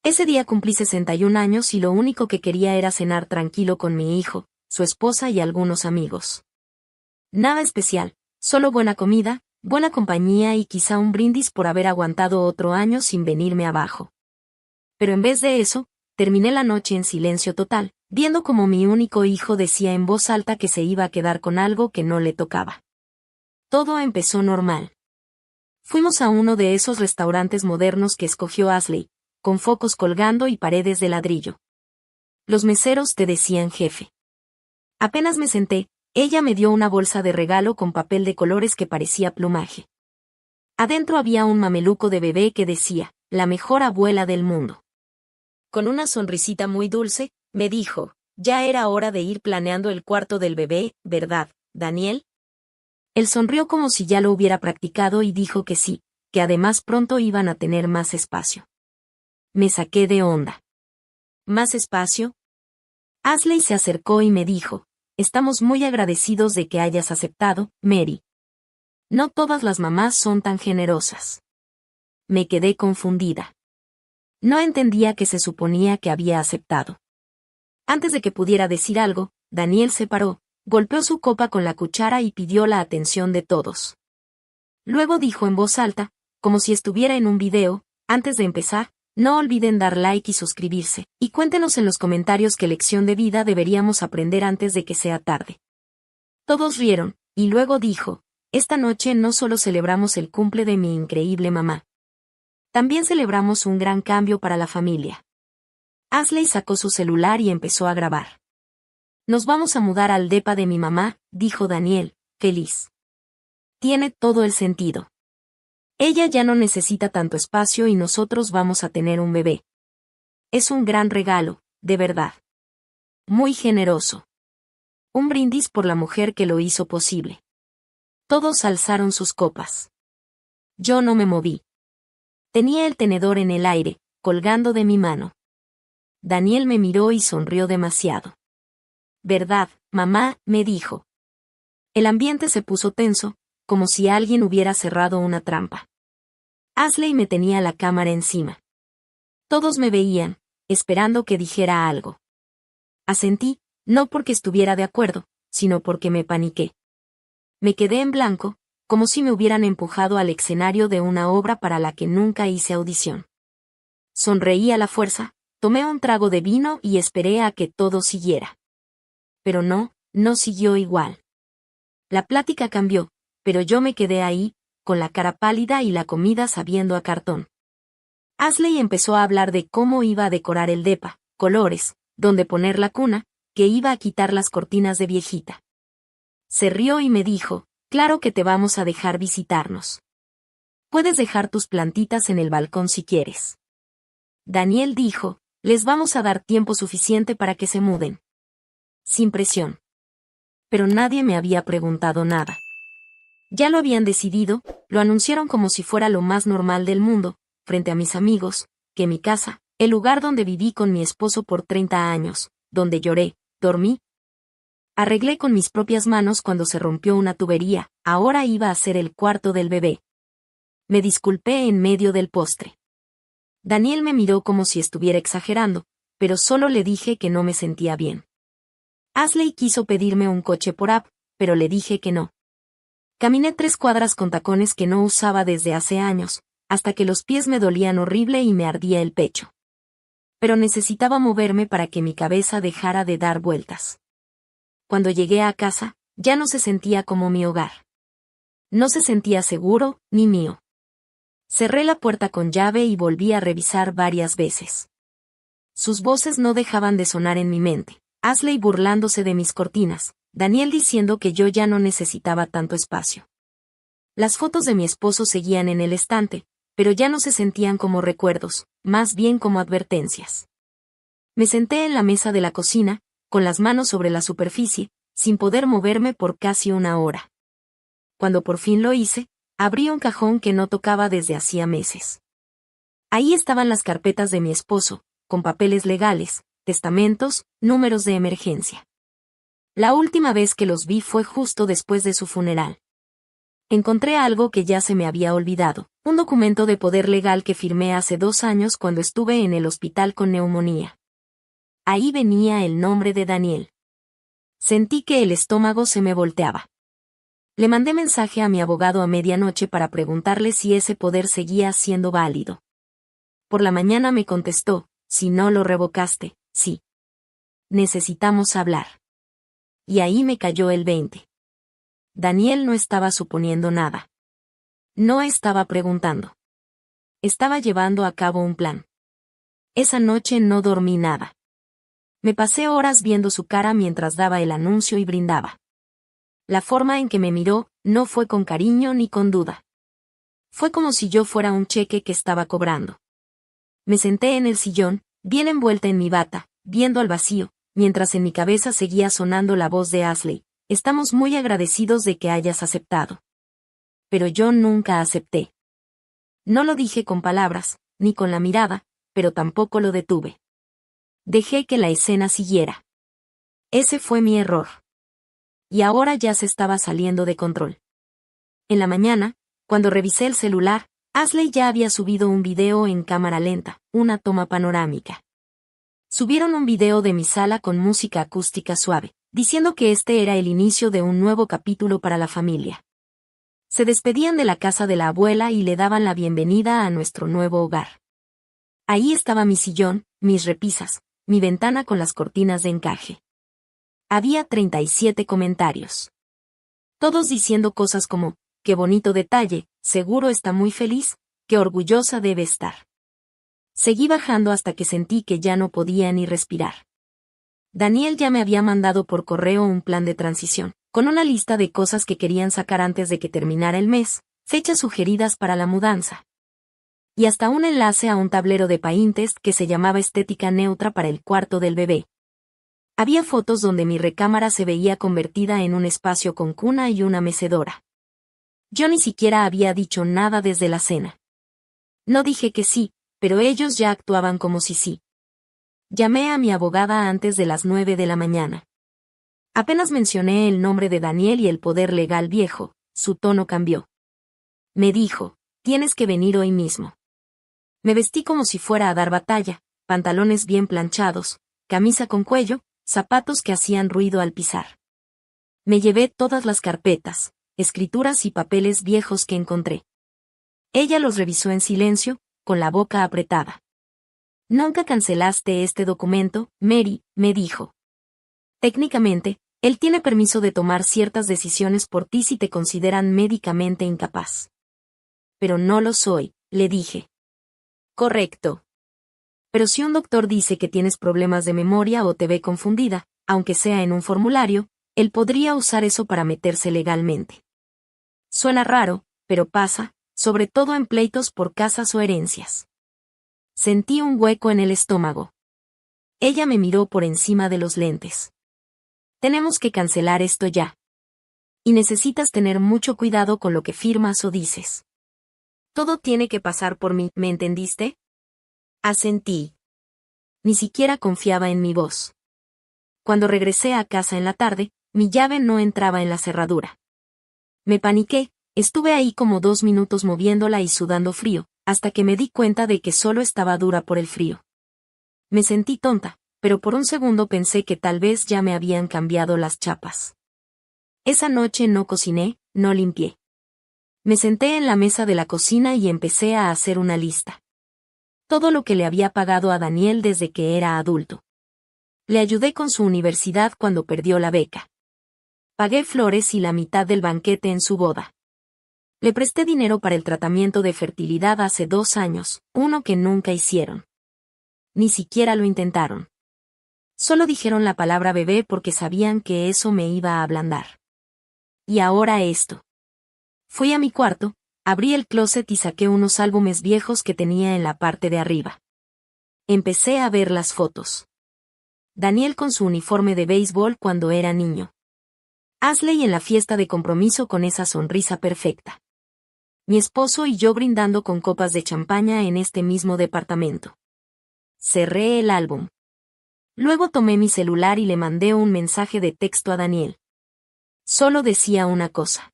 Ese día cumplí 61 años y lo único que quería era cenar tranquilo con mi hijo, su esposa y algunos amigos. Nada especial, solo buena comida, buena compañía y quizá un brindis por haber aguantado otro año sin venirme abajo. Pero en vez de eso, terminé la noche en silencio total, viendo como mi único hijo decía en voz alta que se iba a quedar con algo que no le tocaba. Todo empezó normal. Fuimos a uno de esos restaurantes modernos que escogió Ashley, con focos colgando y paredes de ladrillo. Los meseros te decían jefe. Apenas me senté, ella me dio una bolsa de regalo con papel de colores que parecía plumaje. Adentro había un mameluco de bebé que decía, la mejor abuela del mundo. Con una sonrisita muy dulce, me dijo, ya era hora de ir planeando el cuarto del bebé, ¿verdad, Daniel? Él sonrió como si ya lo hubiera practicado y dijo que sí, que además pronto iban a tener más espacio. Me saqué de onda. ¿Más espacio? Ashley se acercó y me dijo, estamos muy agradecidos de que hayas aceptado, Mary. No todas las mamás son tan generosas. Me quedé confundida. No entendía qué se suponía que había aceptado. Antes de que pudiera decir algo, Daniel se paró, golpeó su copa con la cuchara y pidió la atención de todos. Luego dijo en voz alta, como si estuviera en un video, antes de empezar, no olviden dar like y suscribirse, y cuéntenos en los comentarios qué lección de vida deberíamos aprender antes de que sea tarde. Todos rieron, y luego dijo, esta noche no solo celebramos el cumple de mi increíble mamá. También celebramos un gran cambio para la familia. Ashley sacó su celular y empezó a grabar. Nos vamos a mudar al depa de mi mamá, dijo Daniel, feliz. Tiene todo el sentido. Ella ya no necesita tanto espacio y nosotros vamos a tener un bebé. Es un gran regalo, de verdad. Muy generoso. Un brindis por la mujer que lo hizo posible. Todos alzaron sus copas. Yo no me moví. Tenía el tenedor en el aire, colgando de mi mano. Daniel me miró y sonrió demasiado. ¿Verdad, mamá?, me dijo. El ambiente se puso tenso, como si alguien hubiera cerrado una trampa. Ashley me tenía la cámara encima. Todos me veían, esperando que dijera algo. Asentí, no porque estuviera de acuerdo, sino porque me paniqué. Me quedé en blanco, como si me hubieran empujado al escenario de una obra para la que nunca hice audición. Sonreí a la fuerza, tomé un trago de vino y esperé a que todo siguiera. Pero no siguió igual. La plática cambió, pero yo me quedé ahí, con la cara pálida y la comida sabiendo a cartón. Ashley empezó a hablar de cómo iba a decorar el depa, colores, dónde poner la cuna, que iba a quitar las cortinas de viejita. Se rió y me dijo, claro que te vamos a dejar visitarnos. Puedes dejar tus plantitas en el balcón si quieres. Daniel dijo, les vamos a dar tiempo suficiente para que se muden. Sin presión. Pero nadie me había preguntado nada. Ya lo habían decidido, lo anunciaron como si fuera lo más normal del mundo, frente a mis amigos, que mi casa, el lugar donde viví con mi esposo por 30 años, donde lloré, dormí. Arreglé con mis propias manos cuando se rompió una tubería, ahora iba a ser el cuarto del bebé. Me disculpé en medio del postre. Daniel me miró como si estuviera exagerando, pero solo le dije que no me sentía bien. Ashley quiso pedirme un coche por app, pero le dije que no. Caminé 3 cuadras con tacones que no usaba desde hace años, hasta que los pies me dolían horrible y me ardía el pecho. Pero necesitaba moverme para que mi cabeza dejara de dar vueltas. Cuando llegué a casa, ya no se sentía como mi hogar. No se sentía seguro, ni mío. Cerré la puerta con llave y volví a revisar varias veces. Sus voces no dejaban de sonar en mi mente. Ashley burlándose de mis cortinas, Daniel diciendo que yo ya no necesitaba tanto espacio. Las fotos de mi esposo seguían en el estante, pero ya no se sentían como recuerdos, más bien como advertencias. Me senté en la mesa de la cocina, con las manos sobre la superficie, sin poder moverme por casi una hora. Cuando por fin lo hice, abrí un cajón que no tocaba desde hacía meses. Ahí estaban las carpetas de mi esposo, con papeles legales, testamentos, números de emergencia. La última vez que los vi fue justo después de su funeral. Encontré algo que ya se me había olvidado, Un documento de poder legal que firmé hace 2 años cuando estuve en el hospital con neumonía. Ahí venía el nombre de Daniel. Sentí que el estómago se me volteaba. Le mandé mensaje a mi abogado a medianoche para preguntarle si ese poder seguía siendo válido. Por la mañana me contestó, si no lo revocaste, sí. Necesitamos hablar. Y ahí me cayó el 20. Daniel no estaba suponiendo nada. No estaba preguntando. Estaba llevando a cabo un plan. Esa noche no dormí nada. Me pasé horas viendo su cara mientras daba el anuncio y brindaba. La forma en que me miró, no fue con cariño ni con duda. Fue como si yo fuera un cheque que estaba cobrando. Me senté en el sillón, bien envuelta en mi bata, viendo al vacío, mientras en mi cabeza seguía sonando la voz de Ashley. Estamos muy agradecidos de que hayas aceptado. Pero yo nunca acepté. No lo dije con palabras, ni con la mirada, pero tampoco lo detuve. Dejé que la escena siguiera. Ese fue mi error. Y ahora ya se estaba saliendo de control. En la mañana, cuando revisé el celular, Ashley ya había subido un video en cámara lenta, una toma panorámica. Subieron un video de mi sala con música acústica suave, diciendo que este era el inicio de un nuevo capítulo para la familia. Se despedían de la casa de la abuela y le daban la bienvenida a nuestro nuevo hogar. Ahí estaba mi sillón, mis repisas, mi ventana con las cortinas de encaje. Había 37 comentarios. Todos diciendo cosas como, qué bonito detalle, seguro está muy feliz, qué orgullosa debe estar. Seguí bajando hasta que sentí que ya no podía ni respirar. Daniel ya me había mandado por correo un plan de transición, con una lista de cosas que querían sacar antes de que terminara el mes, fechas sugeridas para la mudanza. Y hasta un enlace a un tablero de Pinterest que se llamaba Estética Neutra para el cuarto del bebé. Había fotos donde mi recámara se veía convertida en un espacio con cuna y una mecedora. Yo ni siquiera había dicho nada desde la cena. No dije que sí, pero ellos ya actuaban como si sí. Llamé a mi abogada antes de las 9 de la mañana. Apenas mencioné el nombre de Daniel y el poder legal viejo, su tono cambió. Me dijo, tienes que venir hoy mismo. Me vestí como si fuera a dar batalla, pantalones bien planchados, camisa con cuello, zapatos que hacían ruido al pisar. Me llevé todas las carpetas, escrituras y papeles viejos que encontré. Ella los revisó en silencio, con la boca apretada. Nunca cancelaste este documento, Mary, me dijo. Técnicamente, él tiene permiso de tomar ciertas decisiones por ti si te consideran médicamente incapaz. Pero no lo soy, le dije. Correcto. Pero si un doctor dice que tienes problemas de memoria o te ve confundida, aunque sea en un formulario, él podría usar eso para meterse legalmente. Suena raro, pero pasa, sobre todo en pleitos por casas o herencias. Sentí un hueco en el estómago. Ella me miró por encima de los lentes. Tenemos que cancelar esto ya. Y necesitas tener mucho cuidado con lo que firmas o dices. Todo tiene que pasar por mí, ¿me entendiste? Asentí. Ni siquiera confiaba en mi voz. Cuando regresé a casa en la tarde, mi llave no entraba en la cerradura. Me paniqué, estuve ahí como 2 minutos moviéndola y sudando frío, hasta que me di cuenta de que solo estaba dura por el frío. Me sentí tonta, pero por un segundo pensé que tal vez ya me habían cambiado las chapas. Esa noche no cociné, no limpié. Me senté en la mesa de la cocina y empecé a hacer una lista. Todo lo que le había pagado a Daniel desde que era adulto. Le ayudé con su universidad cuando perdió la beca. Pagué flores y la mitad del banquete en su boda. Le presté dinero para el tratamiento de fertilidad hace 2 años, uno que nunca hicieron. Ni siquiera lo intentaron. Solo dijeron la palabra bebé porque sabían que eso me iba a ablandar. Y ahora esto. Fui a mi cuarto, abrí el closet y saqué unos álbumes viejos que tenía en la parte de arriba. Empecé a ver las fotos. Daniel con su uniforme de béisbol cuando era niño. Ashley en la fiesta de compromiso con esa sonrisa perfecta. Mi esposo y yo brindando con copas de champaña en este mismo departamento. Cerré el álbum. Luego tomé mi celular y le mandé un mensaje de texto a Daniel. Solo decía una cosa.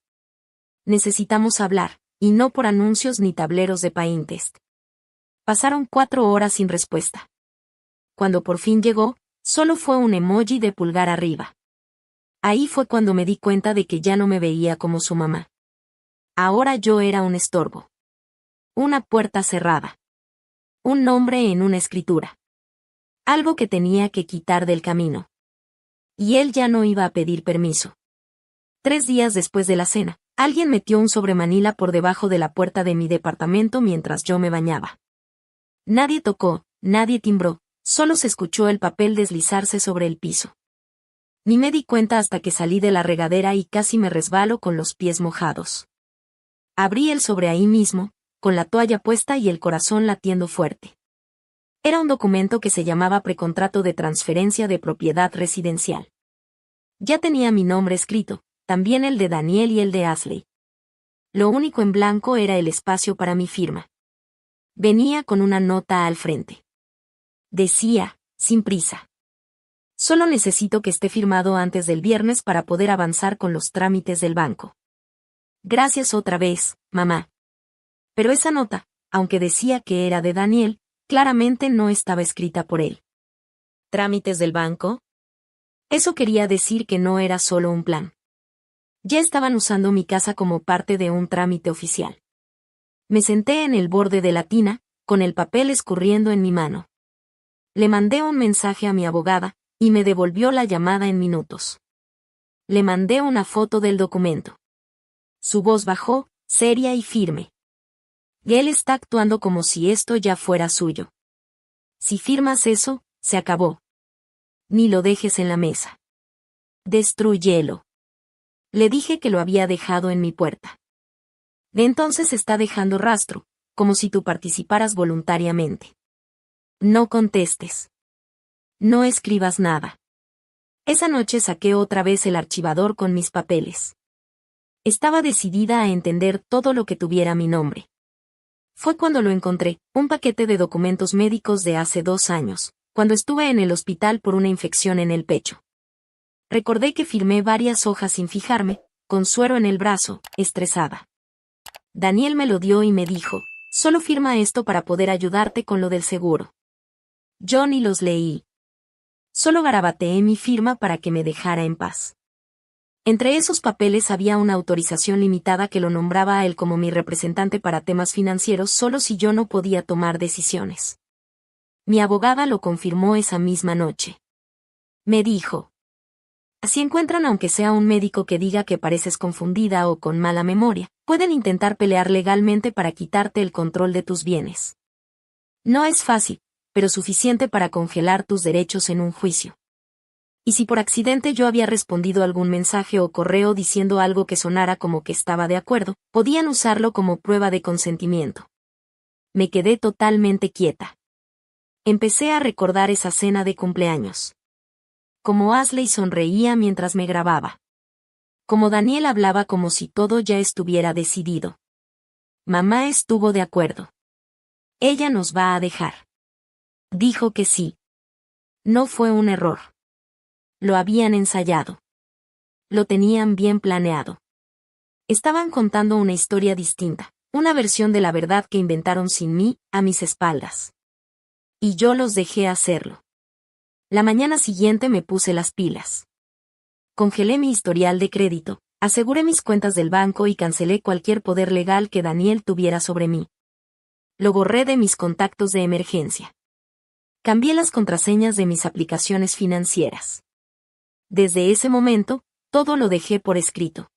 Necesitamos hablar, y no por anuncios ni tableros de Pinterest. Pasaron 4 horas sin respuesta. Cuando por fin llegó, solo fue un emoji de pulgar arriba. Ahí fue cuando me di cuenta de que ya no me veía como su mamá. Ahora yo era un estorbo. Una puerta cerrada. Un nombre en una escritura. Algo que tenía que quitar del camino. Y él ya no iba a pedir permiso. 3 días después de la cena, alguien metió un sobremanila por debajo de la puerta de mi departamento mientras yo me bañaba. Nadie tocó, nadie timbró, solo se escuchó el papel deslizarse sobre el piso. Ni me di cuenta hasta que salí de la regadera y casi me resbalo con los pies mojados. Abrí el sobre ahí mismo, con la toalla puesta y el corazón latiendo fuerte. Era un documento que se llamaba Precontrato de Transferencia de Propiedad Residencial. Ya tenía mi nombre escrito, también el de Daniel y el de Ashley. Lo único en blanco era el espacio para mi firma. Venía con una nota al frente. Decía, sin prisa. Solo necesito que esté firmado antes del viernes para poder avanzar con los trámites del banco. Gracias otra vez, mamá. Pero esa nota, aunque decía que era de Daniel, claramente no estaba escrita por él. ¿Trámites del banco? Eso quería decir que no era solo un plan. Ya estaban usando mi casa como parte de un trámite oficial. Me senté en el borde de la tina, con el papel escurriendo en mi mano. Le mandé un mensaje a mi abogada, y me devolvió la llamada en minutos. Le mandé una foto del documento. Su voz bajó, seria y firme. Y él está actuando como si esto ya fuera suyo. Si firmas eso, se acabó. Ni lo dejes en la mesa. Destrúyelo. Le dije que lo había dejado en mi puerta. De entonces está dejando rastro, como si tú participaras voluntariamente. No contestes. No escribas nada. Esa noche saqué otra vez el archivador con mis papeles. Estaba decidida a entender todo lo que tuviera mi nombre. Fue cuando lo encontré, un paquete de documentos médicos de hace 2 años, cuando estuve en el hospital por una infección en el pecho. Recordé que firmé varias hojas sin fijarme, con suero en el brazo, estresada. Daniel me lo dio y me dijo, solo firma esto para poder ayudarte con lo del seguro. Yo ni los leí. Solo garabateé mi firma para que me dejara en paz. Entre esos papeles había una autorización limitada que lo nombraba a él como mi representante para temas financieros solo si yo no podía tomar decisiones. Mi abogada lo confirmó esa misma noche. Me dijo, si encuentran aunque sea un médico que diga que pareces confundida o con mala memoria, pueden intentar pelear legalmente para quitarte el control de tus bienes. No es fácil, pero suficiente para congelar tus derechos en un juicio. Y si por accidente yo había respondido algún mensaje o correo diciendo algo que sonara como que estaba de acuerdo, podían usarlo como prueba de consentimiento. Me quedé totalmente quieta. Empecé a recordar esa cena de cumpleaños. Como Ashley sonreía mientras me grababa. Como Daniel hablaba como si todo ya estuviera decidido. Mamá estuvo de acuerdo. Ella nos va a dejar. Dijo que sí. No fue un error. Lo habían ensayado. Lo tenían bien planeado. Estaban contando una historia distinta, una versión de la verdad que inventaron sin mí, a mis espaldas. Y yo los dejé hacerlo. La mañana siguiente me puse las pilas. Congelé mi historial de crédito, aseguré mis cuentas del banco y cancelé cualquier poder legal que Daniel tuviera sobre mí. Lo borré de mis contactos de emergencia. Cambié las contraseñas de mis aplicaciones financieras. Desde ese momento, todo lo dejé por escrito.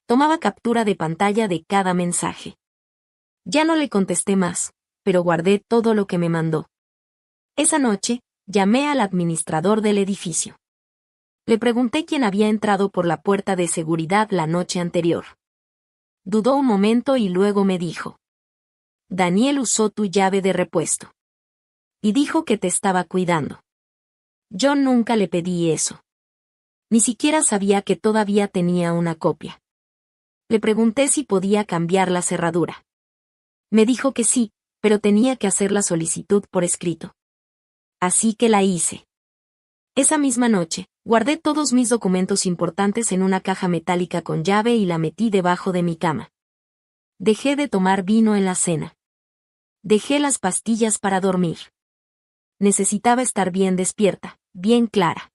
Tomaba captura de pantalla de cada mensaje. Ya no le contesté más, pero guardé todo lo que me mandó. Esa noche, llamé al administrador del edificio. Le pregunté quién había entrado por la puerta de seguridad la noche anterior. Dudó un momento y luego me dijo: Daniel usó tu llave de repuesto. Y dijo que te estaba cuidando. Yo nunca le pedí eso. Ni siquiera sabía que todavía tenía una copia. Le pregunté si podía cambiar la cerradura. Me dijo que sí, pero tenía que hacer la solicitud por escrito. Así que la hice. Esa misma noche, guardé todos mis documentos importantes en una caja metálica con llave y la metí debajo de mi cama. Dejé de tomar vino en la cena. Dejé las pastillas para dormir. Necesitaba estar bien despierta, bien clara.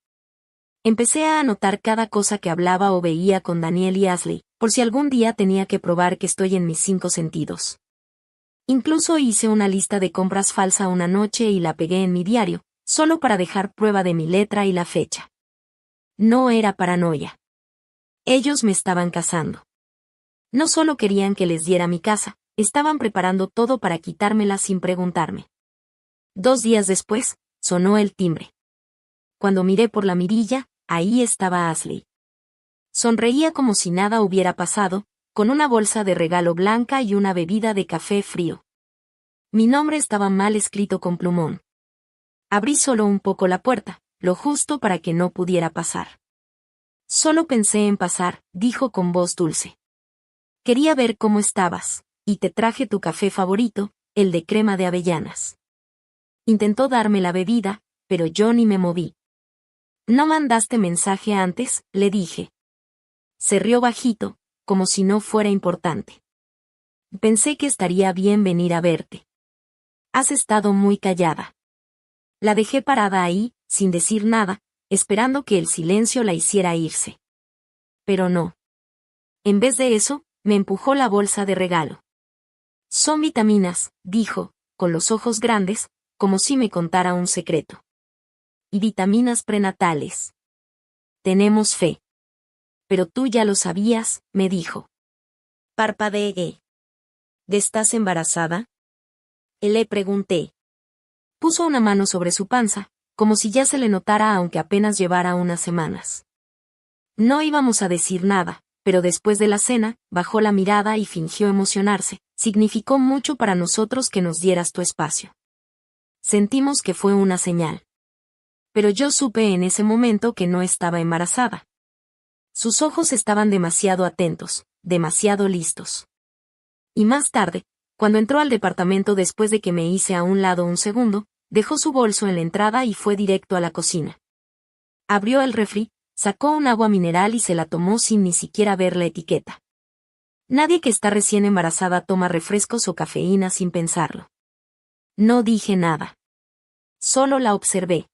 Empecé a anotar cada cosa que hablaba o veía con Daniel y Ashley, por si algún día tenía que probar que estoy en mis 5 sentidos. Incluso hice una lista de compras falsa una noche y la pegué en mi diario, solo para dejar prueba de mi letra y la fecha. No era paranoia. Ellos me estaban cazando. No solo querían que les diera mi casa, estaban preparando todo para quitármela sin preguntarme. 2 días después, sonó el timbre. Cuando miré por la mirilla, ahí estaba Ashley. Sonreía como si nada hubiera pasado, con una bolsa de regalo blanca y una bebida de café frío. Mi nombre estaba mal escrito con plumón. Abrí solo un poco la puerta, lo justo para que no pudiera pasar. Solo pensé en pasar, dijo con voz dulce. Quería ver cómo estabas, y te traje tu café favorito, el de crema de avellanas. Intentó darme la bebida, pero yo ni me moví. ¿No mandaste mensaje antes?, le dije. Se rió bajito, como si no fuera importante. Pensé que estaría bien venir a verte. Has estado muy callada. La dejé parada ahí, sin decir nada, esperando que el silencio la hiciera irse. Pero no. En vez de eso, me empujó la bolsa de regalo. Son vitaminas, dijo, con los ojos grandes, como si me contara un secreto. Y vitaminas prenatales. Tenemos fe. Pero tú ya lo sabías, me dijo. Parpadeé. ¿Estás embarazada? Le pregunté. Puso una mano sobre su panza, como si ya se le notara aunque apenas llevara unas semanas. No íbamos a decir nada, pero después de la cena, bajó la mirada y fingió emocionarse. Significó mucho para nosotros que nos dieras tu espacio. Sentimos que fue una señal. Pero yo supe en ese momento que no estaba embarazada. Sus ojos estaban demasiado atentos, demasiado listos. Y más tarde, cuando entró al departamento después de que me hice a un lado un segundo, dejó su bolso en la entrada y fue directo a la cocina. Abrió el refri, sacó un agua mineral y se la tomó sin ni siquiera ver la etiqueta. Nadie que está recién embarazada toma refrescos o cafeína sin pensarlo. No dije nada. Solo la observé.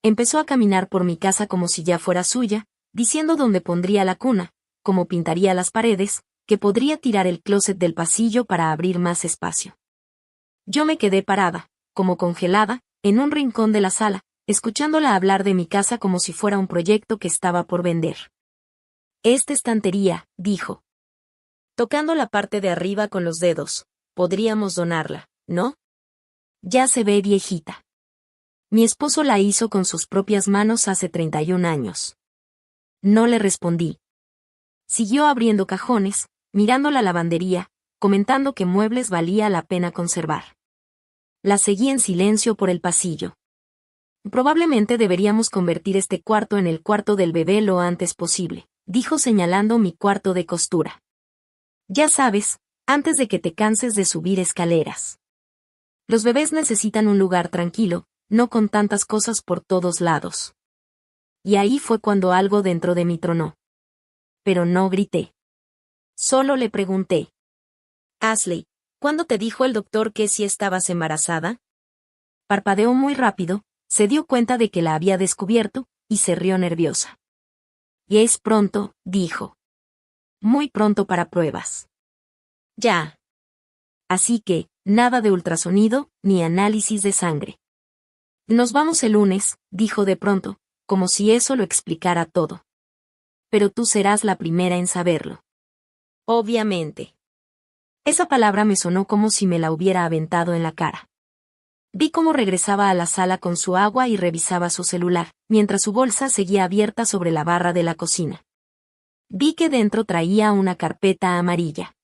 Empezó a caminar por mi casa como si ya fuera suya, diciendo dónde pondría la cuna, cómo pintaría las paredes, que podría tirar el closet del pasillo para abrir más espacio. Yo me quedé parada, como congelada, en un rincón de la sala, escuchándola hablar de mi casa como si fuera un proyecto que estaba por vender. Esta estantería, dijo. Tocando la parte de arriba con los dedos, podríamos donarla, ¿no? Ya se ve viejita. Mi esposo la hizo con sus propias manos hace 31 años. No le respondí. Siguió abriendo cajones, mirando la lavandería, comentando que muebles valía la pena conservar. La seguí en silencio por el pasillo. Probablemente deberíamos convertir este cuarto en el cuarto del bebé lo antes posible, dijo señalando mi cuarto de costura. Ya sabes, antes de que te canses de subir escaleras. Los bebés necesitan un lugar tranquilo, no con tantas cosas por todos lados. Y ahí fue cuando algo dentro de mí tronó. Pero no grité. Solo le pregunté. Ashley, ¿cuándo te dijo el doctor que sí estabas embarazada? Parpadeó muy rápido, se dio cuenta de que la había descubierto, y se rió nerviosa. Y es pronto, dijo. Muy pronto para pruebas. Ya. Así que, nada de ultrasonido, ni análisis de sangre. Nos vamos el lunes, dijo de pronto, como si eso lo explicara todo. Pero tú serás la primera en saberlo. Obviamente. Esa palabra me sonó como si me la hubiera aventado en la cara. Vi cómo regresaba a la sala con su agua y revisaba su celular, mientras su bolsa seguía abierta sobre la barra de la cocina. Vi que dentro traía una carpeta amarilla.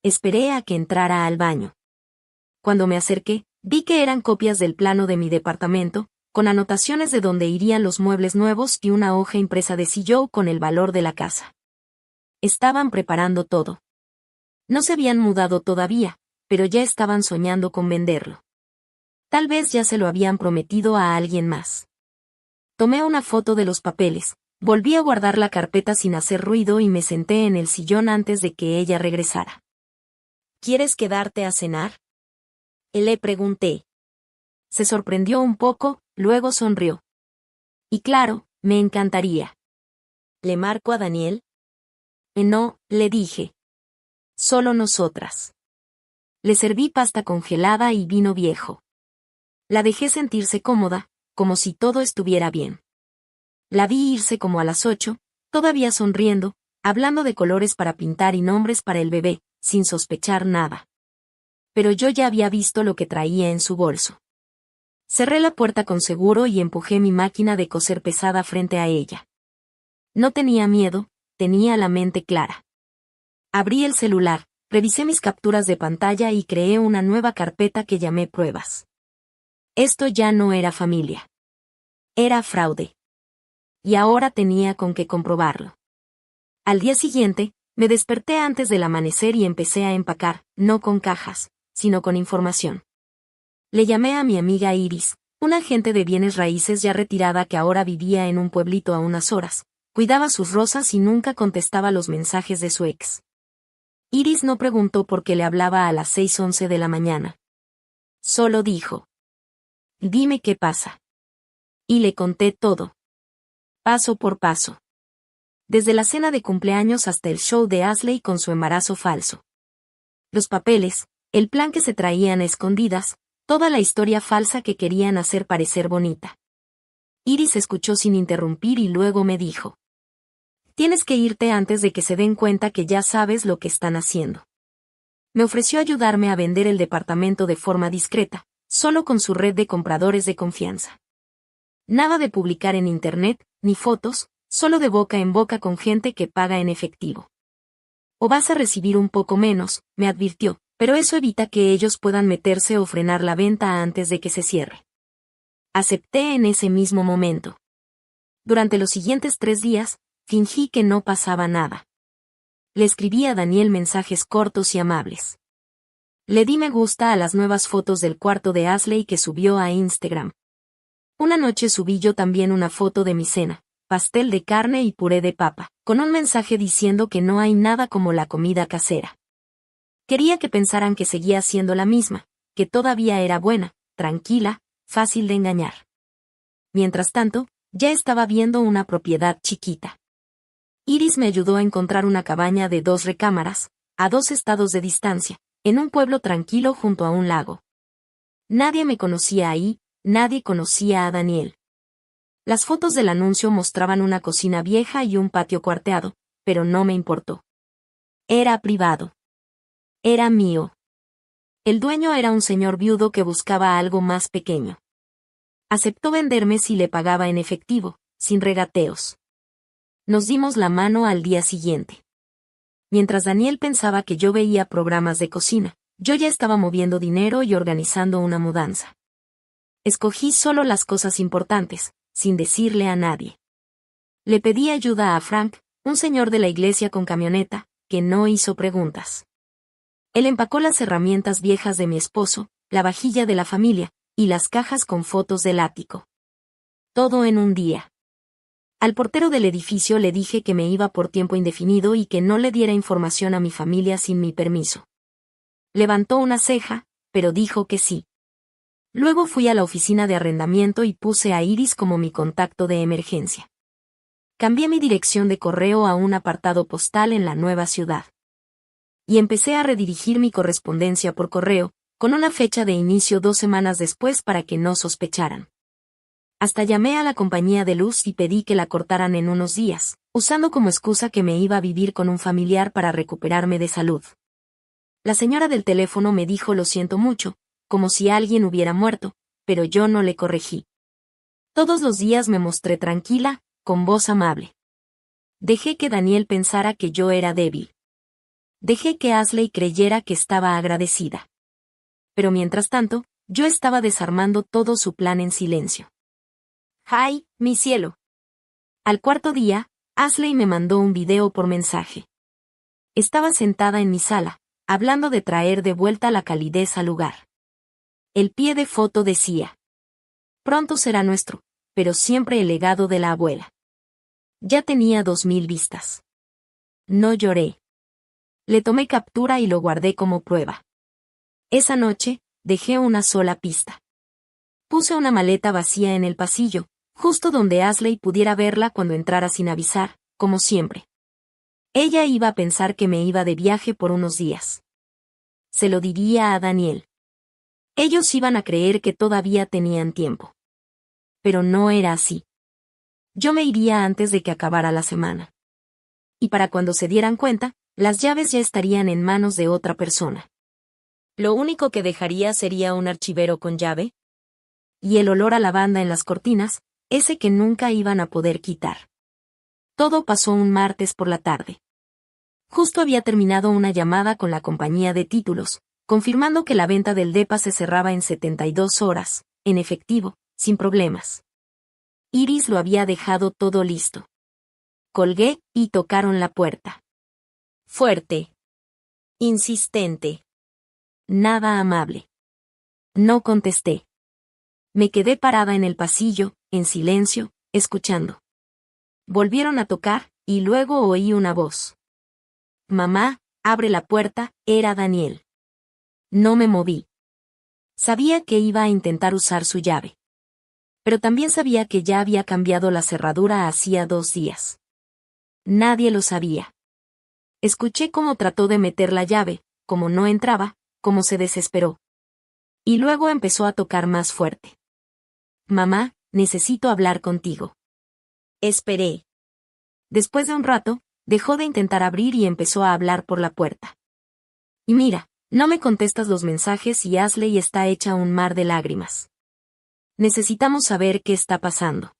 Esperé a que entrara al baño. Cuando me acerqué, vi que eran copias del plano de mi departamento, con anotaciones de dónde irían los muebles nuevos y una hoja impresa de sillón con el valor de la casa. Estaban preparando todo. No se habían mudado todavía, pero ya estaban soñando con venderlo. Tal vez ya se lo habían prometido a alguien más. Tomé una foto de los papeles, volví a guardar la carpeta sin hacer ruido y me senté en el sillón antes de que ella regresara. ¿Quieres quedarte a cenar? Le pregunté. Se sorprendió un poco, luego sonrió. Y claro, me encantaría. ¿Le marco a Daniel? No, le dije. Solo nosotras. Le serví pasta congelada y vino viejo. La dejé sentirse cómoda, como si todo estuviera bien. La vi irse como a las 8, todavía sonriendo, hablando de colores para pintar y nombres para el bebé, sin sospechar nada. Pero yo ya había visto lo que traía en su bolso. Cerré la puerta con seguro y empujé mi máquina de coser pesada frente a ella. No tenía miedo, tenía la mente clara. Abrí el celular, revisé mis capturas de pantalla y creé una nueva carpeta que llamé pruebas. Esto ya no era familia. Era fraude. Y ahora tenía con qué comprobarlo. Al día siguiente, me desperté antes del amanecer y empecé a empacar, no con cajas, sino con información. Le llamé a mi amiga Iris, una agente de bienes raíces ya retirada que ahora vivía en un pueblito a unas horas, cuidaba sus rosas y nunca contestaba los mensajes de su ex. Iris no preguntó por qué le hablaba a las 6:11 de la mañana. Solo dijo: dime qué pasa. Y le conté todo. Paso por paso. Desde la cena de cumpleaños hasta el show de Ashley con su embarazo falso. Los papeles, el plan que se traían a escondidas, toda la historia falsa que querían hacer parecer bonita. Iris escuchó sin interrumpir y luego me dijo: tienes que irte antes de que se den cuenta que ya sabes lo que están haciendo. Me ofreció ayudarme a vender el departamento de forma discreta, solo con su red de compradores de confianza. Nada de publicar en internet, ni fotos, solo de boca en boca con gente que paga en efectivo. O vas a recibir un poco menos, me advirtió, pero eso evita que ellos puedan meterse o frenar la venta antes de que se cierre. Acepté en ese mismo momento. Durante los siguientes 3 días, fingí que no pasaba nada. Le escribí a Daniel mensajes cortos y amables. Le di me gusta a las nuevas fotos del cuarto de Ashley que subió a Instagram. Una noche subí yo también una foto de mi cena, pastel de carne y puré de papa, con un mensaje diciendo que no hay nada como la comida casera. Quería que pensaran que seguía siendo la misma, que todavía era buena, tranquila, fácil de engañar. Mientras tanto, ya estaba viendo una propiedad chiquita. Iris me ayudó a encontrar una cabaña de 2 recámaras, a 2 estados de distancia, en un pueblo tranquilo junto a un lago. Nadie me conocía ahí, nadie conocía a Daniel. Las fotos del anuncio mostraban una cocina vieja y un patio cuarteado, pero no me importó. Era privado. Era mío. El dueño era un señor viudo que buscaba algo más pequeño. Aceptó venderme si le pagaba en efectivo, sin regateos. Nos dimos la mano al día siguiente. Mientras Daniel pensaba que yo veía programas de cocina, yo ya estaba moviendo dinero y organizando una mudanza. Escogí solo las cosas importantes, sin decirle a nadie. Le pedí ayuda a Frank, un señor de la iglesia con camioneta, que no hizo preguntas. Él empacó las herramientas viejas de mi esposo, la vajilla de la familia, y las cajas con fotos del ático. Todo en un día. Al portero del edificio le dije que me iba por tiempo indefinido y que no le diera información a mi familia sin mi permiso. Levantó una ceja, pero dijo que sí. Luego fui a la oficina de arrendamiento y puse a Iris como mi contacto de emergencia. Cambié mi dirección de correo a un apartado postal en la nueva ciudad. Y empecé a redirigir mi correspondencia por correo, con una fecha de inicio 2 semanas después para que no sospecharan. Hasta llamé a la compañía de luz y pedí que la cortaran en unos días, usando como excusa que me iba a vivir con un familiar para recuperarme de salud. La señora del teléfono me dijo lo siento mucho, como si alguien hubiera muerto, pero yo no le corregí. Todos los días me mostré tranquila, con voz amable. Dejé que Daniel pensara que yo era débil. Dejé que Ashley creyera que estaba agradecida. Pero mientras tanto, yo estaba desarmando todo su plan en silencio. ¡Ay, mi cielo! Al 4.º día, Ashley me mandó un video por mensaje. Estaba sentada en mi sala, hablando de traer de vuelta la calidez al lugar. El pie de foto decía: pronto será nuestro, pero siempre el legado de la abuela. Ya tenía 2.000 vistas. No lloré. Le tomé captura y lo guardé como prueba. Esa noche, dejé una sola pista. Puse una maleta vacía en el pasillo, justo donde Ashley pudiera verla cuando entrara sin avisar, como siempre. Ella iba a pensar que me iba de viaje por unos días. Se lo diría a Daniel. Ellos iban a creer que todavía tenían tiempo. Pero no era así. Yo me iría antes de que acabara la semana. Y para cuando se dieran cuenta, las llaves ya estarían en manos de otra persona. Lo único que dejaría sería un archivero con llave. Y el olor a lavanda en las cortinas, ese que nunca iban a poder quitar. Todo pasó un martes por la tarde. Justo había terminado una llamada con la compañía de títulos, confirmando que la venta del depa se cerraba en 72 horas, en efectivo, sin problemas. Iris lo había dejado todo listo. Colgué y tocaron la puerta. Fuerte. Insistente. Nada amable. No contesté. Me quedé parada en el pasillo, en silencio, escuchando. Volvieron a tocar, y luego oí una voz. Mamá, abre la puerta, era Daniel. No me moví. Sabía que iba a intentar usar su llave. Pero también sabía que ya había cambiado la cerradura hacía 2 días. Nadie lo sabía. Escuché cómo trató de meter la llave, cómo no entraba, cómo se desesperó. Y luego empezó a tocar más fuerte. Mamá, necesito hablar contigo. Esperé. Después de un rato, dejó de intentar abrir y empezó a hablar por la puerta. Y mira, no me contestas los mensajes y Ashley está hecha un mar de lágrimas. Necesitamos saber qué está pasando.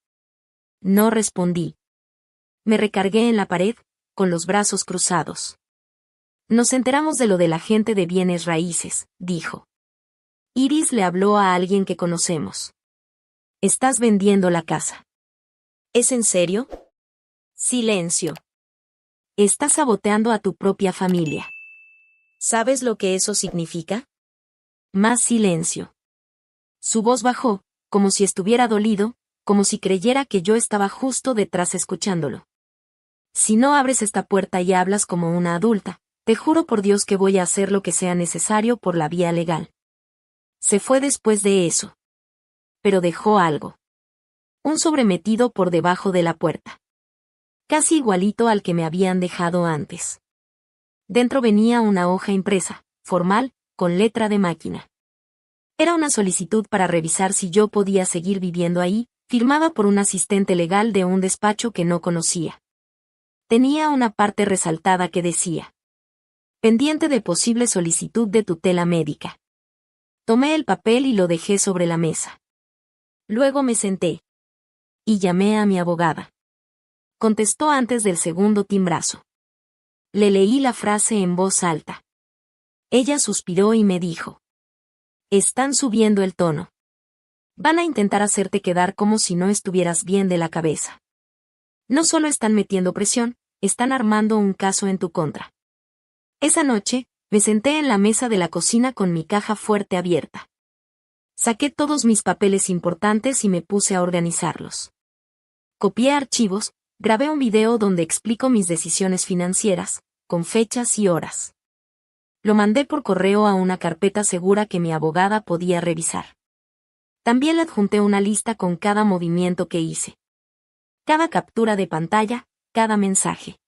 No respondí. Me recargué en la pared, con los brazos cruzados. Nos enteramos de lo del agente de bienes raíces, dijo. Iris le habló a alguien que conocemos. Estás vendiendo la casa. ¿Es en serio? Silencio. Estás saboteando a tu propia familia. ¿Sabes lo que eso significa? Más silencio. Su voz bajó, como si estuviera dolido, como si creyera que yo estaba justo detrás escuchándolo. Si no abres esta puerta y hablas como una adulta, te juro por Dios que voy a hacer lo que sea necesario por la vía legal. Se fue después de eso. Pero dejó algo. Un sobremetido por debajo de la puerta. Casi igualito al que me habían dejado antes. Dentro venía una hoja impresa, formal, con letra de máquina. Era una solicitud para revisar si yo podía seguir viviendo ahí, firmada por un asistente legal de un despacho que no conocía. Tenía una parte resaltada que decía: pendiente de posible solicitud de tutela médica. Tomé el papel y lo dejé sobre la mesa. Luego me senté. Y llamé a mi abogada. Contestó antes del segundo timbrazo. Le leí la frase en voz alta. Ella suspiró y me dijo: están subiendo el tono. Van a intentar hacerte quedar como si no estuvieras bien de la cabeza. No solo están metiendo presión, están armando un caso en tu contra. Esa noche, me senté en la mesa de la cocina con mi caja fuerte abierta. Saqué todos mis papeles importantes y me puse a organizarlos. Copié archivos, grabé un video donde explico mis decisiones financieras, con fechas y horas. Lo mandé por correo a una carpeta segura que mi abogada podía revisar. También le adjunté una lista con cada movimiento que hice. Cada captura de pantalla, cada mensaje.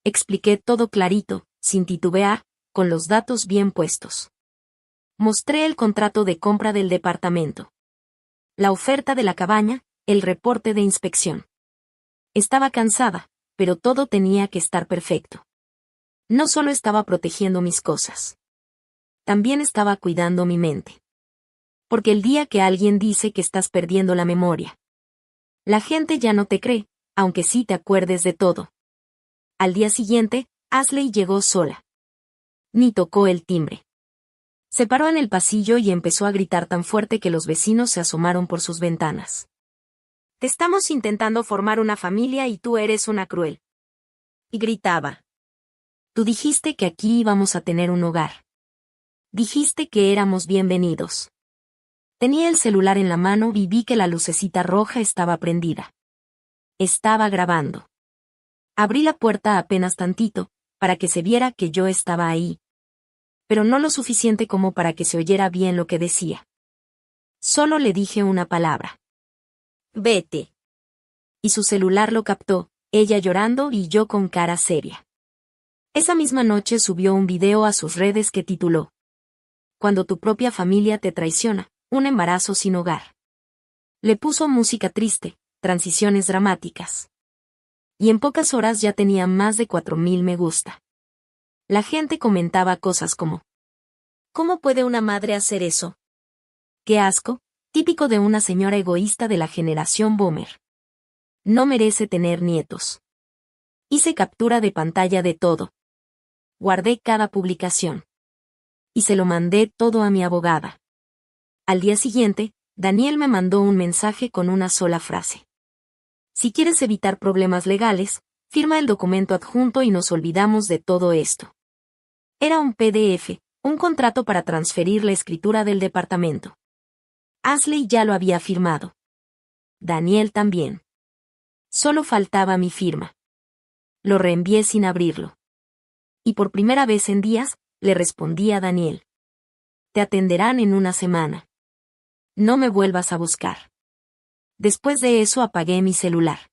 Expliqué todo clarito, sin titubear, con los datos bien puestos. Mostré el contrato de compra del departamento. La oferta de la cabaña, el reporte de inspección. Estaba cansada, pero todo tenía que estar perfecto. No solo estaba protegiendo mis cosas. También estaba cuidando mi mente. Porque el día que alguien dice que estás perdiendo la memoria, la gente ya no te cree, aunque sí te acuerdes de todo. Al día siguiente, Ashley llegó sola. Ni tocó el timbre. Se paró en el pasillo y empezó a gritar tan fuerte que los vecinos se asomaron por sus ventanas. Te estamos intentando formar una familia y tú eres una cruel. Y gritaba. Tú dijiste que aquí íbamos a tener un hogar. Dijiste que éramos bienvenidos. Tenía el celular en la mano y vi que la lucecita roja estaba prendida. Estaba grabando. Abrí la puerta apenas tantito, para que se viera que yo estaba ahí. Pero no lo suficiente como para que se oyera bien lo que decía. Solo le dije una palabra. Vete. Y su celular lo captó, ella llorando y yo con cara seria. Esa misma noche subió un video a sus redes que tituló: Cuando tu propia familia te traiciona, un embarazo sin hogar. Le puso música triste, transiciones dramáticas. Y en pocas horas ya tenía más de 4,000 me gusta. La gente comentaba cosas como: ¿cómo puede una madre hacer eso? ¡Qué asco! Típico de una señora egoísta de la generación boomer. No merece tener nietos. Hice captura de pantalla de todo. Guardé cada publicación. Y se lo mandé todo a mi abogada. Al día siguiente, Daniel me mandó un mensaje con una sola frase. Si quieres evitar problemas legales, firma el documento adjunto y nos olvidamos de todo esto. Era un PDF, un contrato para transferir la escritura del departamento. Ashley ya lo había firmado. Daniel también. Solo faltaba mi firma. Lo reenvié sin abrirlo. Y por primera vez en días, le respondí a Daniel. Te atenderán en una semana. No me vuelvas a buscar. Después de eso apagué mi celular.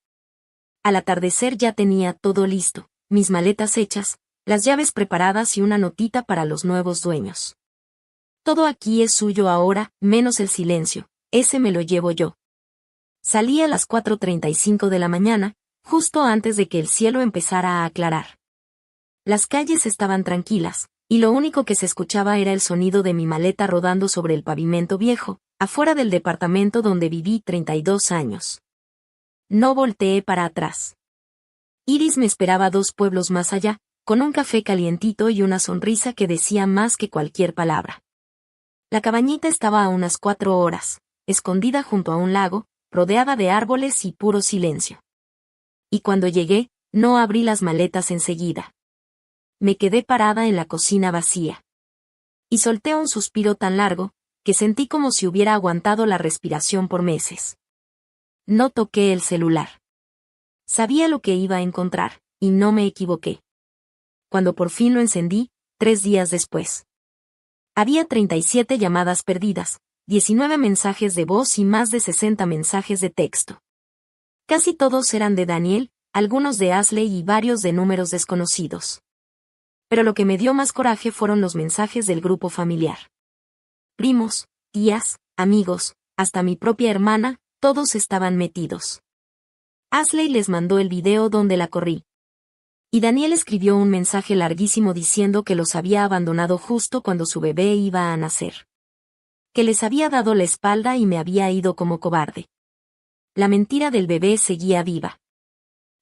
Al atardecer ya tenía todo listo, mis maletas hechas, las llaves preparadas y una notita para los nuevos dueños. Todo aquí es suyo ahora, menos el silencio, ese me lo llevo yo. Salí a las 4:35 de la mañana, justo antes de que el cielo empezara a aclarar. Las calles estaban tranquilas, y lo único que se escuchaba era el sonido de mi maleta rodando sobre el pavimento viejo, afuera del departamento donde viví 32 años. No volteé para atrás. Iris me esperaba 2 pueblos más allá, con un café calientito y una sonrisa que decía más que cualquier palabra. La cabañita estaba a unas 4 horas, escondida junto a un lago, rodeada de árboles y puro silencio. Y cuando llegué, no abrí las maletas enseguida. Me quedé parada en la cocina vacía. Y solté un suspiro tan largo, que sentí como si hubiera aguantado la respiración por meses. No toqué el celular. Sabía lo que iba a encontrar, y no me equivoqué. Cuando por fin lo encendí, 3 días después. Había 37 llamadas perdidas, 19 mensajes de voz y más de 60 mensajes de texto. Casi todos eran de Daniel, algunos de Ashley y varios de números desconocidos. Pero lo que me dio más coraje fueron los mensajes del grupo familiar. Primos, tías, amigos, hasta mi propia hermana, todos estaban metidos. Ashley les mandó el video donde la corrí. Y Daniel escribió un mensaje larguísimo diciendo que los había abandonado justo cuando su bebé iba a nacer. Que les había dado la espalda y me había ido como cobarde. La mentira del bebé seguía viva.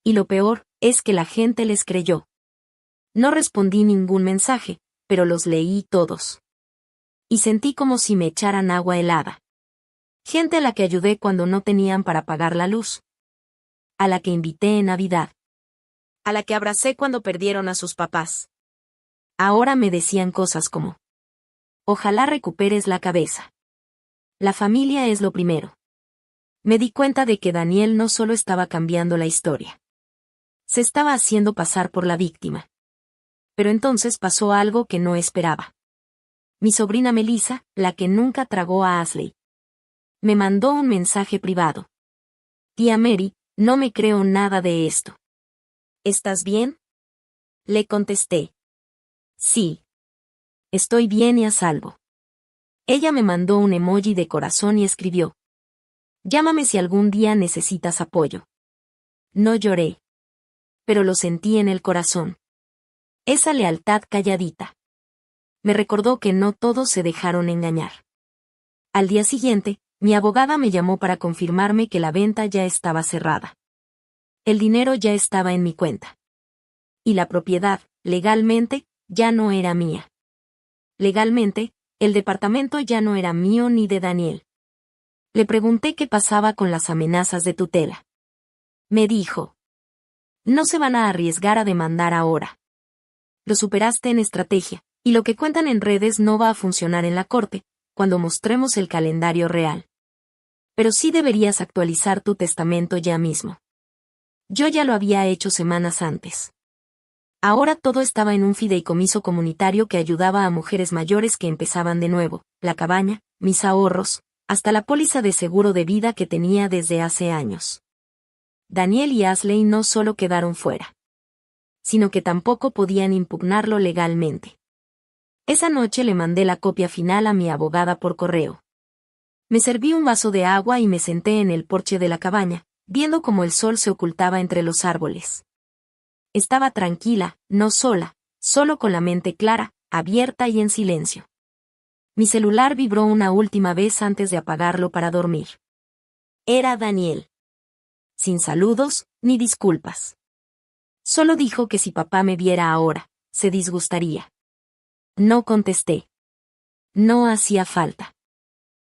Y lo peor, es que la gente les creyó. No respondí ningún mensaje, pero los leí todos. Y sentí como si me echaran agua helada. Gente a la que ayudé cuando no tenían para pagar la luz. A la que invité en Navidad. A la que abracé cuando perdieron a sus papás. Ahora me decían cosas como: ojalá recuperes la cabeza. La familia es lo primero. Me di cuenta de que Daniel no solo estaba cambiando la historia. Se estaba haciendo pasar por la víctima. Pero entonces pasó algo que no esperaba. Mi sobrina Melissa, la que nunca tragó a Ashley, me mandó un mensaje privado. Tía Mary, no me creo nada de esto. ¿Estás bien? Le contesté. Sí. Estoy bien y a salvo. Ella me mandó un emoji de corazón y escribió: llámame si algún día necesitas apoyo. No lloré. Pero lo sentí en el corazón. Esa lealtad calladita. Me recordó que no todos se dejaron engañar. Al día siguiente, mi abogada me llamó para confirmarme que la venta ya estaba cerrada. El dinero ya estaba en mi cuenta. Y la propiedad, legalmente, ya no era mía. Legalmente, el departamento ya no era mío ni de Daniel. Le pregunté qué pasaba con las amenazas de tutela. Me dijo: no se van a arriesgar a demandar ahora. Lo superaste en estrategia, y lo que cuentan en redes no va a funcionar en la corte, cuando mostremos el calendario real. Pero sí deberías actualizar tu testamento ya mismo. Yo ya lo había hecho semanas antes. Ahora todo estaba en un fideicomiso comunitario que ayudaba a mujeres mayores que empezaban de nuevo, la cabaña, mis ahorros, hasta la póliza de seguro de vida que tenía desde hace años. Daniel y Ashley no solo quedaron fuera, sino que tampoco podían impugnarlo legalmente. Esa noche le mandé la copia final a mi abogada por correo. Me serví un vaso de agua y me senté en el porche de la cabaña, viendo cómo el sol se ocultaba entre los árboles. Estaba tranquila, no sola, solo con la mente clara, abierta y en silencio. Mi celular vibró una última vez antes de apagarlo para dormir. Era Daniel. Sin saludos, ni disculpas. Solo dijo que si papá me viera ahora, se disgustaría. No contesté. No hacía falta.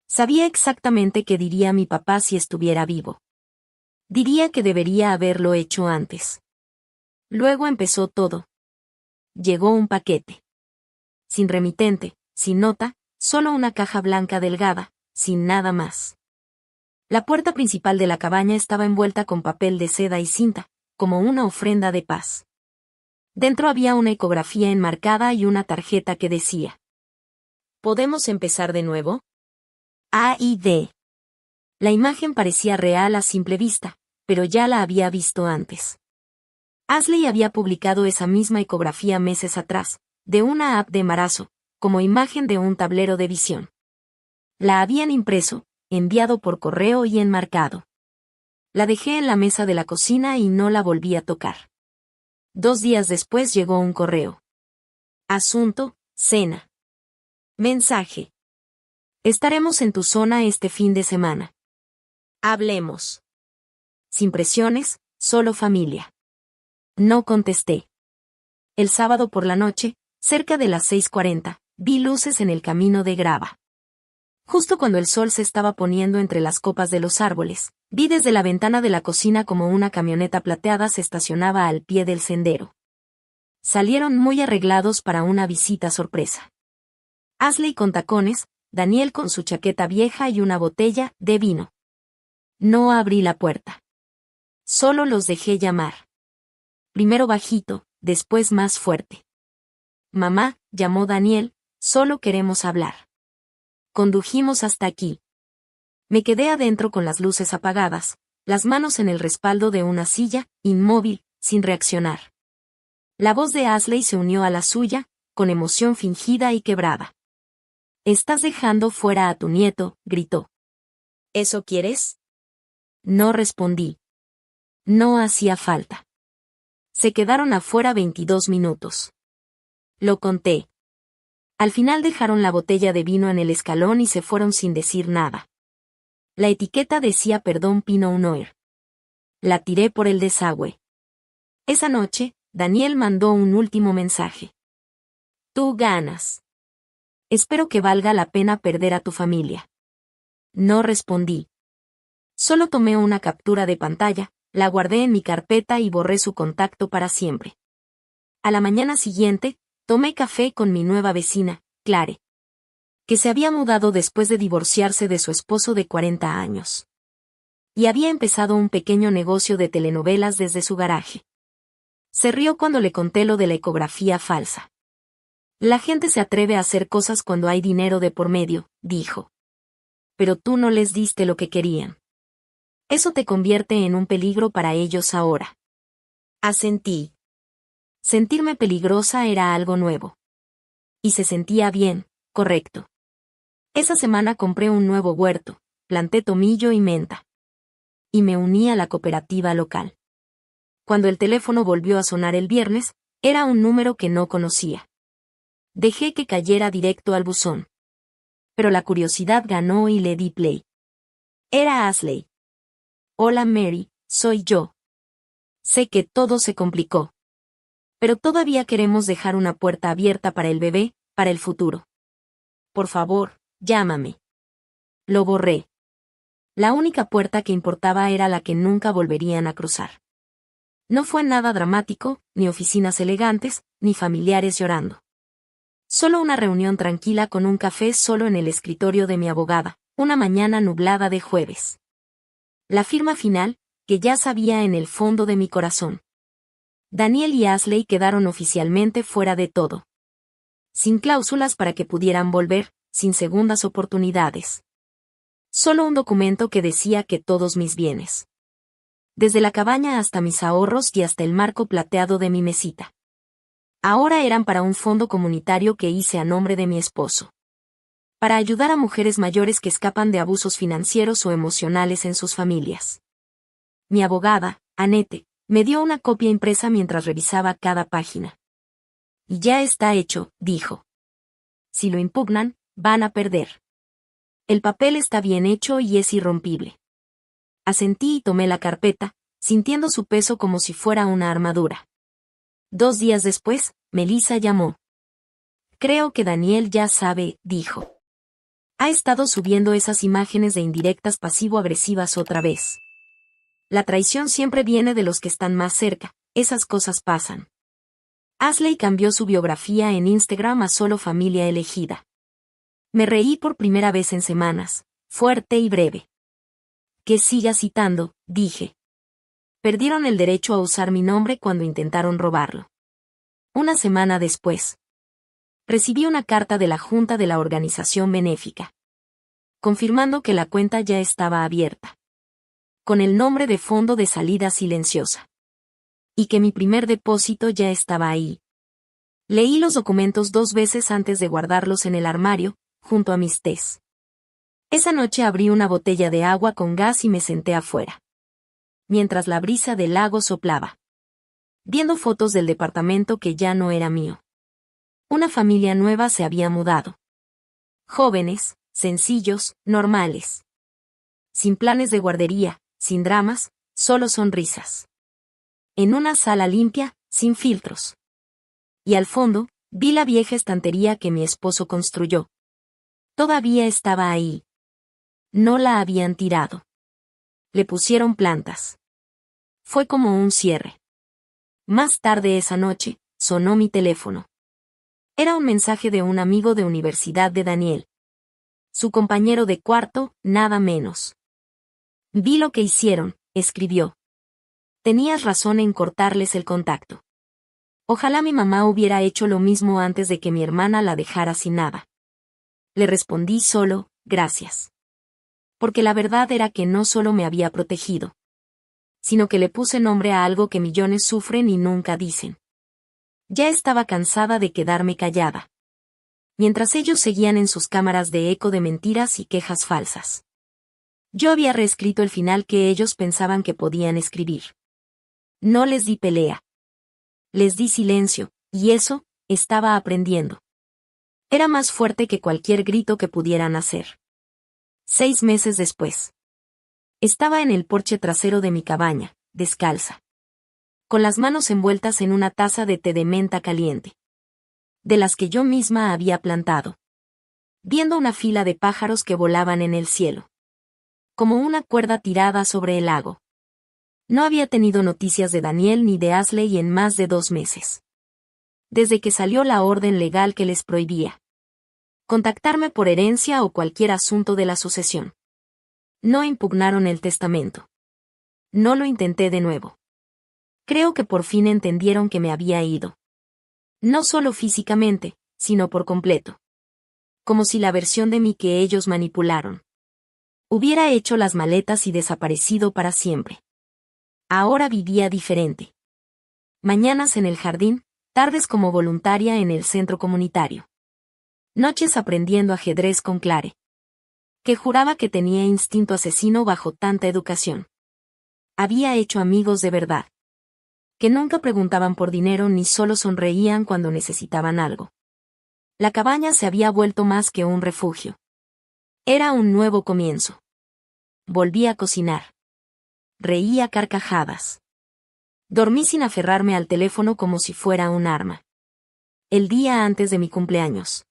Sabía exactamente qué diría mi papá si estuviera vivo. Diría que debería haberlo hecho antes. Luego empezó todo. Llegó un paquete. Sin remitente, sin nota, solo una caja blanca delgada, sin nada más. La puerta principal de la cabaña estaba envuelta con papel de seda y cinta, como una ofrenda de paz. Dentro había una ecografía enmarcada y una tarjeta que decía: ¿podemos empezar de nuevo? A y D. La imagen parecía real a simple vista, pero ya la había visto antes. Ashley había publicado esa misma ecografía meses atrás, de una app de embarazo, como imagen de un tablero de visión. La habían impreso, enviado por correo y enmarcado. La dejé en la mesa de la cocina y no la volví a tocar. 2 días después llegó un correo. Asunto: cena. Mensaje: estaremos en tu zona este fin de semana. Hablemos. Sin presiones, solo familia. No contesté. El sábado por la noche, cerca de las 6:40, vi luces en el camino de grava. Justo cuando el sol se estaba poniendo entre las copas de los árboles, vi desde la ventana de la cocina como una camioneta plateada se estacionaba al pie del sendero. Salieron muy arreglados para una visita sorpresa. Ashley con tacones, Daniel con su chaqueta vieja y una botella de vino. No abrí la puerta. Solo los dejé llamar. Primero bajito, después más fuerte. Mamá, llamó Daniel, solo queremos hablar. Condujimos hasta aquí. Me quedé adentro con las luces apagadas, las manos en el respaldo de una silla, inmóvil, sin reaccionar. La voz de Ashley se unió a la suya, con emoción fingida y quebrada. «Estás dejando fuera a tu nieto», gritó. «¿Eso quieres?» No respondí. No hacía falta. Se quedaron afuera 22 minutos. Lo conté. Al final dejaron la botella de vino en el escalón y se fueron sin decir nada. La etiqueta decía perdón Pinot Noir. La tiré por el desagüe. Esa noche, Daniel mandó un último mensaje. «Tú ganas. Espero que valga la pena perder a tu familia». No respondí. Solo tomé una captura de pantalla, la guardé en mi carpeta y borré su contacto para siempre. A la mañana siguiente, tomé café con mi nueva vecina, Clare, que se había mudado después de divorciarse de su esposo de 40 años. Y había empezado un pequeño negocio de telenovelas desde su garaje. Se rió cuando le conté lo de la ecografía falsa. «La gente se atreve a hacer cosas cuando hay dinero de por medio», dijo. «Pero tú no les diste lo que querían. Eso te convierte en un peligro para ellos ahora». Asentí. Sentirme peligrosa era algo nuevo. Y se sentía bien, correcto. Esa semana compré un nuevo huerto, planté tomillo y menta. Y me uní a la cooperativa local. Cuando el teléfono volvió a sonar el viernes, era un número que no conocía. Dejé que cayera directo al buzón. Pero la curiosidad ganó y le di play. Era Ashley. «Hola Mary, soy yo. Sé que todo se complicó. Pero todavía queremos dejar una puerta abierta para el bebé, para el futuro. Por favor, llámame». Lo borré. La única puerta que importaba era la que nunca volverían a cruzar. No fue nada dramático, ni oficinas elegantes, ni familiares llorando. Solo una reunión tranquila con un café solo en el escritorio de mi abogada, una mañana nublada de jueves. La firma final, que ya sabía en el fondo de mi corazón. Daniel y Ashley quedaron oficialmente fuera de todo. Sin cláusulas para que pudieran volver, sin segundas oportunidades. Solo un documento que decía que todos mis bienes. Desde la cabaña hasta mis ahorros y hasta el marco plateado de mi mesita. Ahora eran para un fondo comunitario que hice a nombre de mi esposo. Para ayudar a mujeres mayores que escapan de abusos financieros o emocionales en sus familias. Mi abogada, Annette, me dio una copia impresa mientras revisaba cada página. Y ya está hecho, dijo. Si lo impugnan, van a perder. El papel está bien hecho y es irrompible. Asentí y tomé la carpeta, sintiendo su peso como si fuera una armadura. 2 días después, Melissa llamó. Creo que Daniel ya sabe, dijo. Ha estado subiendo esas imágenes de indirectas pasivo-agresivas otra vez. La traición siempre viene de los que están más cerca, esas cosas pasan. Ashley cambió su biografía en Instagram a solo familia elegida. Me reí por primera vez en semanas, fuerte y breve. Que siga citando, dije. Perdieron el derecho a usar mi nombre cuando intentaron robarlo. Una semana después. Recibí una carta de la Junta de la organización benéfica. Confirmando que la cuenta ya estaba abierta. Con el nombre de Fondo de Salida Silenciosa. Y que mi primer depósito ya estaba ahí. Leí los documentos 2 veces antes de guardarlos en el armario, junto a mis tés. Esa noche abrí una botella de agua con gas y me senté afuera. Mientras la brisa del lago soplaba. Viendo fotos del departamento que ya no era mío. Una familia nueva se había mudado. Jóvenes, sencillos, normales. Sin planes de guardería, sin dramas, solo sonrisas. En una sala limpia, sin filtros. Y al fondo, vi la vieja estantería que mi esposo construyó. Todavía estaba ahí. No la habían tirado. Le pusieron plantas. Fue como un cierre. Más tarde esa noche, sonó mi teléfono. Era un mensaje de un amigo de universidad de Daniel. Su compañero de cuarto, nada menos. Vi lo que hicieron, escribió. Tenías razón en cortarles el contacto. Ojalá mi mamá hubiera hecho lo mismo antes de que mi hermana la dejara sin nada. Le respondí solo, gracias. Porque la verdad era que no solo me había protegido, sino que le puse nombre a algo que millones sufren y nunca dicen. Ya estaba cansada de quedarme callada. Mientras ellos seguían en sus cámaras de eco de mentiras y quejas falsas. Yo había reescrito el final que ellos pensaban que podían escribir. No les di pelea. Les di silencio, y eso, estaba aprendiendo. Era más fuerte que cualquier grito que pudieran hacer. 6 meses después. Estaba en el porche trasero de mi cabaña, descalza. Con las manos envueltas en una taza de té de menta caliente. De las que yo misma había plantado. Viendo una fila de pájaros que volaban en el cielo. Como una cuerda tirada sobre el lago. No había tenido noticias de Daniel ni de Ashley en más de 2 meses. Desde que salió la orden legal que les prohibía contactarme por herencia o cualquier asunto de la sucesión. No impugnaron el testamento. No lo intenté de nuevo. Creo que por fin entendieron que me había ido. No solo físicamente, sino por completo. Como si la versión de mí que ellos manipularon hubiera hecho las maletas y desaparecido para siempre. Ahora vivía diferente. Mañanas en el jardín, tardes como voluntaria en el centro comunitario. Noches aprendiendo ajedrez con Clare. Que juraba que tenía instinto asesino bajo tanta educación. Había hecho amigos de verdad. Que nunca preguntaban por dinero ni solo sonreían cuando necesitaban algo. La cabaña se había vuelto más que un refugio. Era un nuevo comienzo. Volví a cocinar. Reí a carcajadas. Dormí sin aferrarme al teléfono como si fuera un arma. El día antes de mi cumpleaños.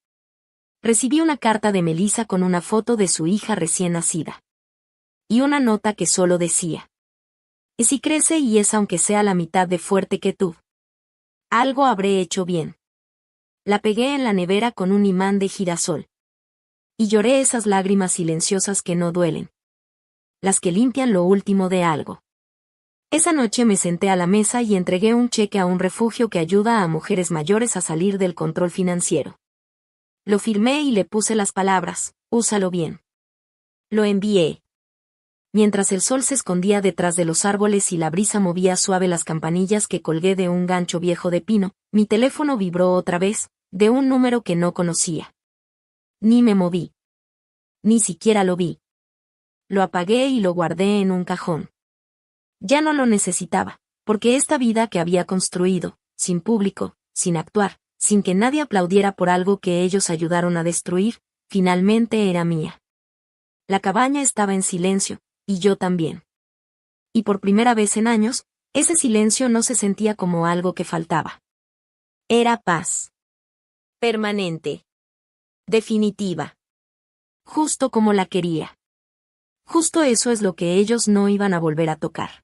Recibí una carta de Melissa con una foto de su hija recién nacida. Y una nota que solo decía. Si crece y es aunque sea la mitad de fuerte que tú. Algo habré hecho bien. La pegué en la nevera con un imán de girasol. Y lloré esas lágrimas silenciosas que no duelen. Las que limpian lo último de algo. Esa noche me senté a la mesa y entregué un cheque a un refugio que ayuda a mujeres mayores a salir del control financiero. Lo firmé y le puse las palabras, úsalo bien. Lo envié. Mientras el sol se escondía detrás de los árboles y la brisa movía suave las campanillas que colgué de un gancho viejo de pino, mi teléfono vibró otra vez, de un número que no conocía. Ni me moví. Ni siquiera lo vi. Lo apagué y lo guardé en un cajón. Ya no lo necesitaba, porque esta vida que había construido, sin público, sin actuar, sin que nadie aplaudiera por algo que ellos ayudaron a destruir, finalmente era mía. La cabaña estaba en silencio, y yo también. Y por primera vez en años, ese silencio no se sentía como algo que faltaba. Era paz. Permanente. Definitiva. Justo como la quería. Justo eso es lo que ellos no iban a volver a tocar.